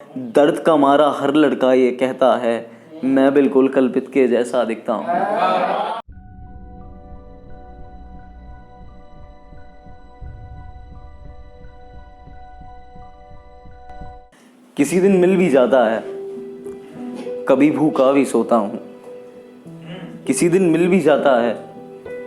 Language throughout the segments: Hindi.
दर्द का मारा हर लड़का ये कहता है मैं बिल्कुल कल्पित के जैसा दिखता हूँ। किसी दिन मिल भी जाता है, कभी भूखा भी सोता हूँ। किसी दिन मिल भी जाता है,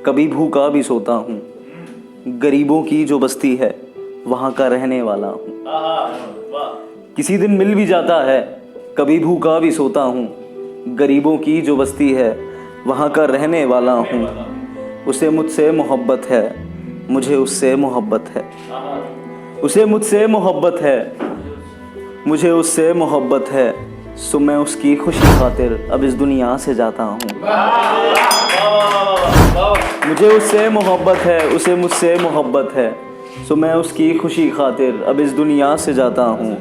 कभी भूखा भी सोता हूँ। गरीबों की जो बस्ती है वहाँ का रहने वाला हूँ। किसी दिन मिल भी जाता है, कभी भूखा भी सोता हूँ। गरीबों की जो बस्ती है वहाँ का रहने वाला हूँ। उसे मुझसे मोहब्बत है, मुझे उससे मोहब्बत है। उसे मुझसे मोहब्बत है, मुझे उससे मोहब्बत है। सो मैं उसकी खुशी खातिर अब इस दुनिया से जाता हूँ। मुझे उससे मोहब्बत है, उसे मुझसे मोहब्बत है। सो मैं उसकी खुशी खातिर अब इस दुनिया से जाता हूँ।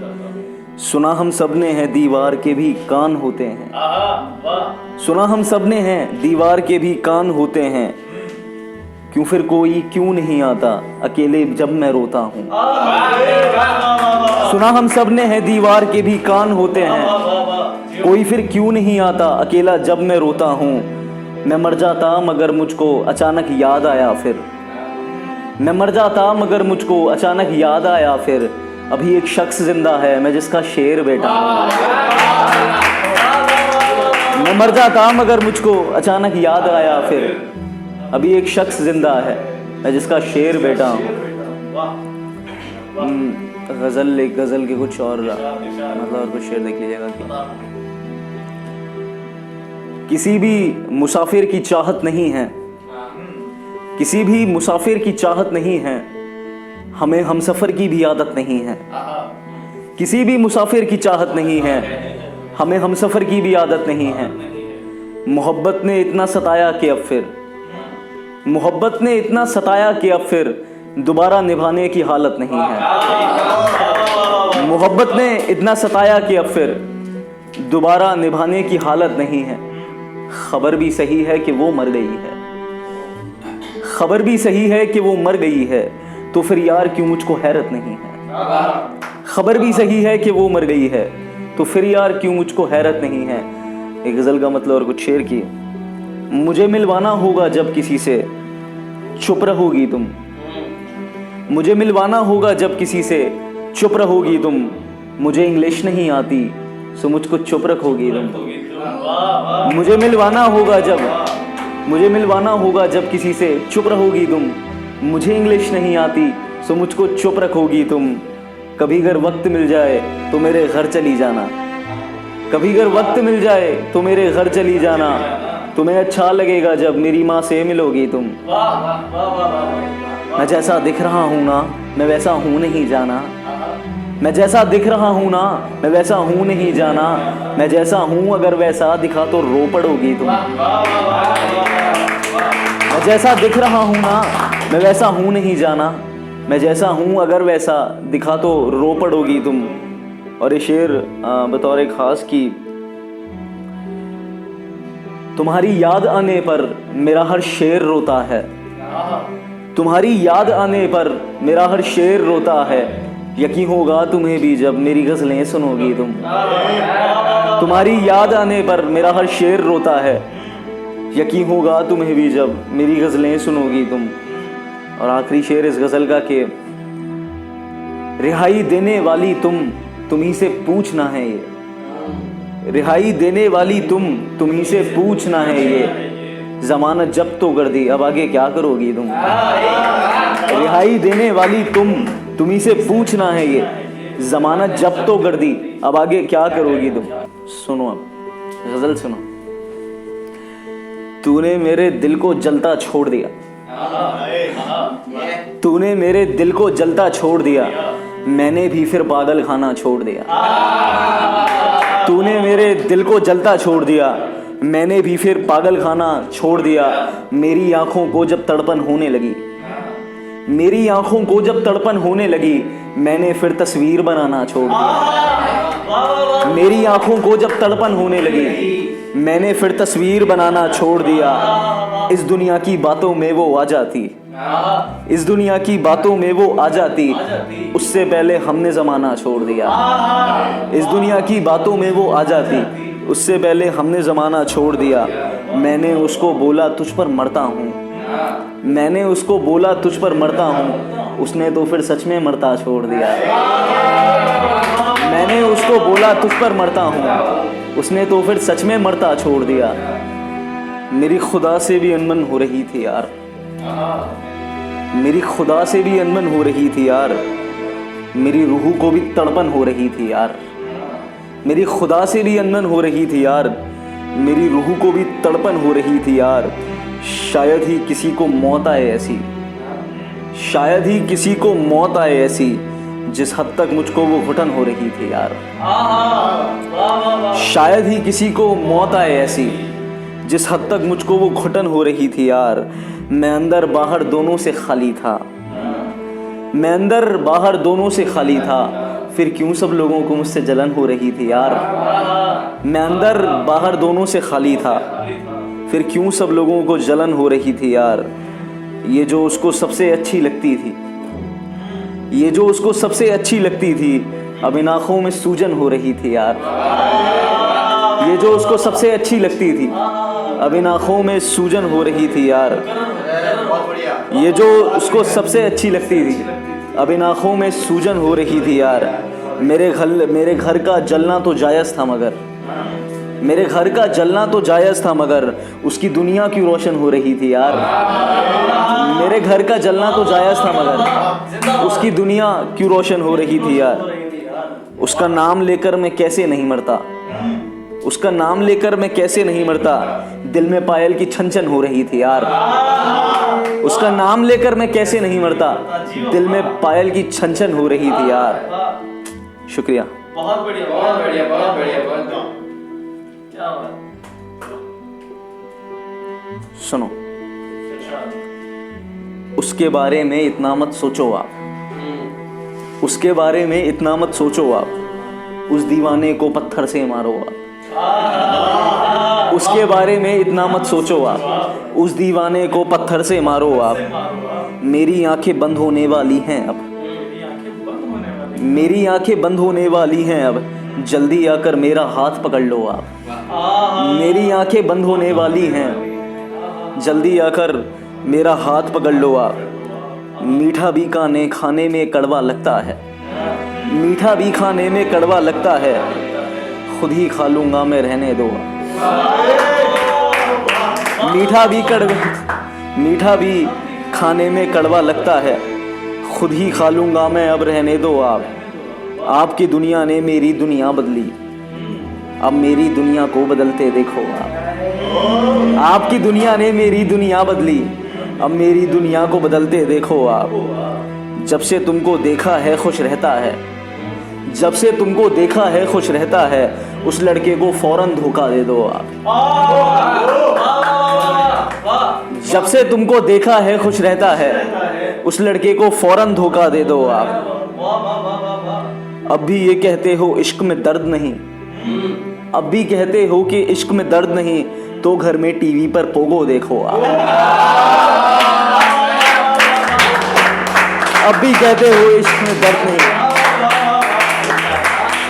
सुना हम सब ने है दीवार के भी कान होते हैं। सुना हम सब ने है दीवार के भी कान होते हैं। क्यों फिर कोई क्यों नहीं आता अकेले जब मैं रोता हूँ। सुना हम सब ने है दीवार के भी कान होते हैं। कोई फिर क्यों नहीं आता अकेला जब मैं रोता हूँ। मैं मर जाता मगर मुझको अचानक याद आया फिर। मैं मर जाता मगर मुझको अचानक याद आया फिर। अभी एक शख्स जिंदा है मैं जिसका शेर बेटा हूँ। मैं मर जाता मगर मुझको अचानक याद आया फिर। अभी एक शख्स जिंदा है मैं जिसका शेर बेटा हूँ। गज़ल के कुछ और मतलब और कुछ शेर देख लीजिएगा कि किसी भी मुसाफिर की चाहत नहीं है, किसी भी मुसाफिर की चाहत नहीं है। हमें हमसफ़र की भी आदत नहीं है। किसी भी मुसाफिर की चाहत नहीं है, हमें हमसफ़र की भी आदत नहीं है। मोहब्बत ने इतना सताया कि अब फिर, मोहब्बत ने इतना सताया कि अब फिर दोबारा निभाने की हालत नहीं है। मोहब्बत ने इतना सताया कि अब फिर दोबारा निभाने की हालत नहीं है। खबर भी सही है कि वो मर गई है। खबर भी सही है कि वो मर गई है, तो फिर यार क्यों मुझको हैरत नहीं है। खबर भी सही है कि वो मर गई है, तो फिर यार क्यों मुझको हैरत नहीं है। एक गज़ल का मतलब और कुछ शेर की। मुझे मिलवाना होगा जब किसी से चुप रहोगी तुम। मुझे मिलवाना होगा जब किसी से चुप रहोगी तुम। मुझे इंग्लिश नहीं आती सो मुझको चुप रखोगी तुम। मुझे मिलवाना होगा जब किसी से चुप रहोगी तुम। मुझे इंग्लिश नहीं आती सो मुझको चुप रखोगी तुम। कभी अगर वक्त मिल जाए तो मेरे घर चली जाना। कभी अगर वक्त मिल जाए तो मेरे घर चली जाना। तुम्हें अच्छा लगेगा जब मेरी माँ से मिलोगी तुम। मैं जैसा दिख रहा हूँ ना मैं वैसा हूँ नहीं जाना। मैं जैसा दिख रहा हूँ ना मैं वैसा हूँ नहीं जाना। मैं जैसा हूँ अगर वैसा दिखा तो रो पड़ोगी तुम। मैं जैसा दिख रहा हूँ ना मैं वैसा हूँ नहीं जाना। मैं जैसा हूँ अगर वैसा दिखा तो रो पड़ोगी तुम। और ये शेर बतौर ख़ास की, तुम्हारी याद आने पर मेरा हर शेर रोता है। तुम्हारी याद आने पर मेरा हर शेर रोता है। यकीन होगा तुम्हें भी जब मेरी गज़लें सुनोगी तुम। तुम्हारी याद आने पर मेरा हर शेर रोता है। यकीन होगा तुम्हें भी जब मेरी गज़लें सुनोगी तुम। और आखिरी शेर इस गज़ल का कि रिहाई देने वाली तुम ही से पूछना है ये। रिहाई देने वाली तुम ही से पूछना है ये। ज़मानत जब तो कर दी अब आगे क्या करोगी तुम। रिहाई देने वाली तुम ही से पूछना है ये। ज़मानत जब तो कर दी अब आगे क्या करोगी तुम। सुनो अब गज़ल सुनो। तूने मेरे दिल को जलता छोड़ दिया। तूने मेरे दिल को जलता छोड़ दिया। मैंने भी फिर पागल खाना छोड़ दिया। तूने मेरे दिल को जलता छोड़ दिया। मैंने भी फिर पागल खाना छोड़ दिया। मेरी आंखों को जब तड़पन होने लगी, मेरी आंखों को जब तड़पन होने लगी, मैंने फिर तस्वीर बनाना छोड़ दिया। मेरी आंखों को जब तड़पन होने लगी, मैंने फिर तस्वीर बनाना छोड़ दिया। इस दुनिया की बातों में वो आ जाती, इस दुनिया की बातों में वो आ जाती, उससे पहले हमने ज़माना छोड़ दिया। इस दुनिया की बातों में वो आ जाती, उससे पहले हमने ज़माना छोड़ दिया। मैंने उसको बोला तुझ पर मरता हूँ, मैंने उसको बोला तुझ पर मरता हूँ, उसने तो फिर सच में मरता छोड़ दिया। मैंने उसको बोला तुझ पर मरता हूँ, उसने तो फिर सच में मरता छोड़ दिया। मेरी खुदा से भी अनबन हो रही थी यार, मेरी खुदा से भी अनबन हो रही थी यार, मेरी रूह को भी तड़पन हो रही थी यार। मेरी खुदा से भी अनबन हो रही थी यार, मेरी रूह को भी तड़पन हो रही थी यार। शायद ही किसी को मौत आए ऐसी, शायद ही किसी को मौत आए ऐसी, जिस हद तक मुझको वो घुटन हो रही थी यार। शायद ही किसी को मौत आए ऐसी, जिस हद तक मुझको वो घुटन हो रही थी यार। मैं अंदर बाहर दोनों से खाली था, मैं अंदर बाहर दोनों से खाली था, फिर क्यों सब लोगों को मुझसे जलन हो रही थी यार। मैं अंदर बाहर दोनों से खाली था, फिर क्यों सब लोगों को जलन हो रही थी यार। ये जो उसको सबसे अच्छी लगती थी, ये जो उसको सबसे अच्छी लगती थी, अब इन आँखों में सूजन हो रही थी यार। ये जो उसको सबसे अच्छी लगती थी, अब इन आँखों में सूजन हो रही थी यार। ये जो उसको सबसे अच्छी लगती थी, अब इन आँखों में सूजन हो रही थी यार। मेरे घर का जलना तो जायज़ था मगर, मेरे घर का जलना तो जायज़ था मगर, उसकी दुनिया क्यों रोशन हो रही थी यार। मेरे घर का जलना तो जायज़ था मगर, उसकी दुनिया क्यों रोशन हो रही थी यार। उसका नाम लेकर मैं कैसे नहीं मरता, उसका नाम लेकर मैं कैसे नहीं मरता, दिल में पायल की छन छन हो रही थी यार। उसका नाम लेकर मैं कैसे नहीं मरता, दिल में पायल की छन छन हो रही थी यार। शुक्रिया। बहुत बढ़िया, बहुत बढ़िया, बहुत बढ़िया, बहुत बढ़िया। क्या बात। सुनो, उसके बारे में इतना मत सोचो आप, उसके बारे में इतना मत सोचो आप, उस दीवाने को पत्थर से मारो आप। उसके बारे में इतना मत सोचो आप, उस दीवाने को पत्थर से मारो आप। मेरी आंखें बंद होने वाली हैं अब, मेरी आंखें बंद होने वाली हैं अब, जल्दी आकर मेरा हाथ पकड़ लो आप। मेरी आंखें बंद होने वाली हैं, जल्दी आकर मेरा हाथ पकड़ लो आप। मीठा भी खाने में कड़वा लगता है, मीठा भी खाने में कड़वा लगता है, खुद ही खा लूंगा मैं रहने दो। मीठा भी खाने में कड़वा लगता है, खुद ही खा लूंगा मैं अब रहने दो आप। आपकी दुनिया ने मेरी दुनिया बदली, अब मेरी दुनिया को बदलते देखो आप। आपकी दुनिया ने मेरी दुनिया बदली, अब मेरी दुनिया को बदलते देखो आप। जब से तुमको देखा है खुश रहता है, जब से तुमको देखा है खुश रहता है, उस लड़के को फौरन धोखा दे दो आप। जब से तुमको देखा है खुश रहता है, उस लड़के को फौरन धोखा दे दो आप। अब भी ये कहते हो इश्क में दर्द नहीं, अब भी कहते हो कि इश्क में दर्द नहीं, तो घर में टीवी पर पोगो देखो आप। अब भी कहते हो इश्क में दर्द नहीं,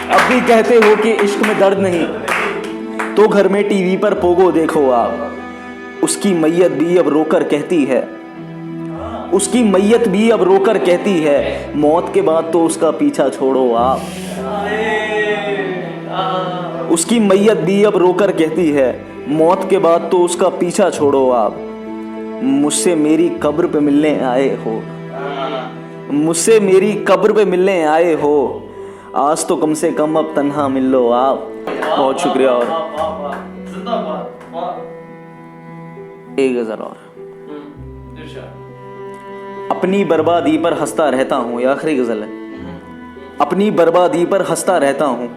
अब भी कहते हो कि इश्क में दर्द नहीं, तो घर में टीवी पर पोगो देखो आप। उसकी मैयत भी अब रोकर कहती है, उसकी मैयत भी अब रोकर कहती है, मौत के बाद तो उसका पीछा छोड़ो आप। उसकी मैयत भी अब रोकर कहती है, मौत के बाद तो उसका पीछा छोड़ो आप। मुझसे मेरी कब्र पे मिलने आए हो, मुझसे मेरी कब्र पे मिलने आए हो, आज तो कम से कम अब तन्हा मिल लो आप। बहुत शुक्रिया। और एक गज़ल और। अपनी बर्बादी पर हंसता रहता हूँ, ये आखिरी गज़ल है। अपनी बर्बादी पर हंसता रहता हूँ,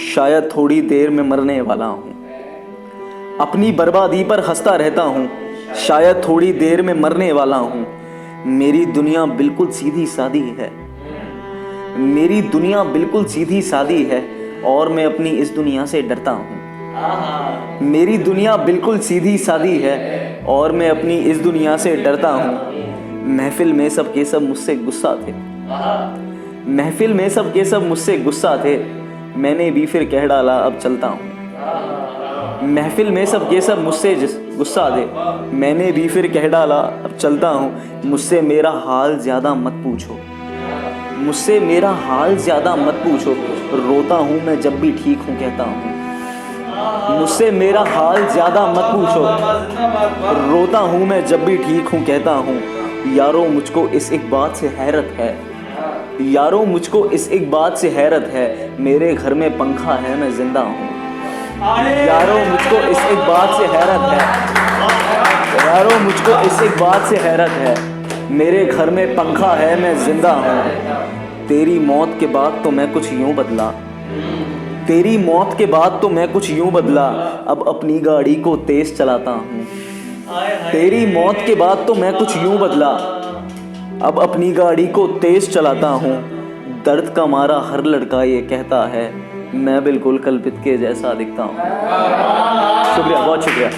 शायद थोड़ी देर में मरने वाला हूँ। अपनी बर्बादी पर हंसता रहता हूँ, शायद थोड़ी देर में मरने वाला हूँ। मेरी दुनिया बिल्कुल सीधी सादी है, मेरी दुनिया बिल्कुल सीधी सादी है, और मैं अपनी इस दुनिया से डरता हूँ। मेरी दुनिया बिल्कुल सीधी सादी है, और मैं अपनी इस दुनिया से डरता हूँ। महफिल में सब के सब मुझसे गुस्सा थे, महफिल में सब के सब मुझसे गुस्सा थे, मैंने भी फिर कह डाला अब चलता हूँ। महफिल में सब के सब मुझसे गुस्सा थे, मैंने भी फिर कह डाला अब चलता हूँ। मुझसे मेरा हाल ज़्यादा मत पूछो, मुझसे मेरा हाल ज़्यादा मत पूछो, रोता हूँ मैं जब भी ठीक हूँ कहता हूँ। मुझसे मेरा हाल ज़्यादा मत पूछो, रोता हूँ मैं जब भी ठीक हूँ कहता हूँ। यारों मुझको इस एक बात से हैरत है, यारों मुझको इस एक बात से हैरत है, मेरे घर में पंखा है मैं जिंदा हूँ। यारों मुझको इस एक बात से हैरत है, यारों मुझको इस एक बात से हैरत है, मेरे घर में पंखा है मैं जिंदा हूँ। तेरी मौत के बाद तो मैं कुछ यूं बदला, तेरी मौत के बाद तो मैं कुछ यूं बदला, अब अपनी गाड़ी को तेज चलाता हूँ। तेरी मौत के बाद तो मैं कुछ यूं बदला, अब अपनी गाड़ी को तेज चलाता हूँ। दर्द का मारा हर लड़का ये कहता है, मैं बिल्कुल कल्पित के जैसा दिखता हूँ। शुक्रिया, बहुत शुक्रिया।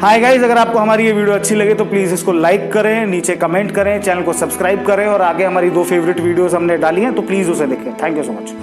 हाय गाइस, अगर आपको हमारी ये वीडियो अच्छी लगे तो प्लीज़ इसको लाइक करें, नीचे कमेंट करें, चैनल को सब्सक्राइब करें और आगे हमारी 2 फेवरेट वीडियोस हमने डाली हैं तो प्लीज़ उसे देखें। Thank you so much.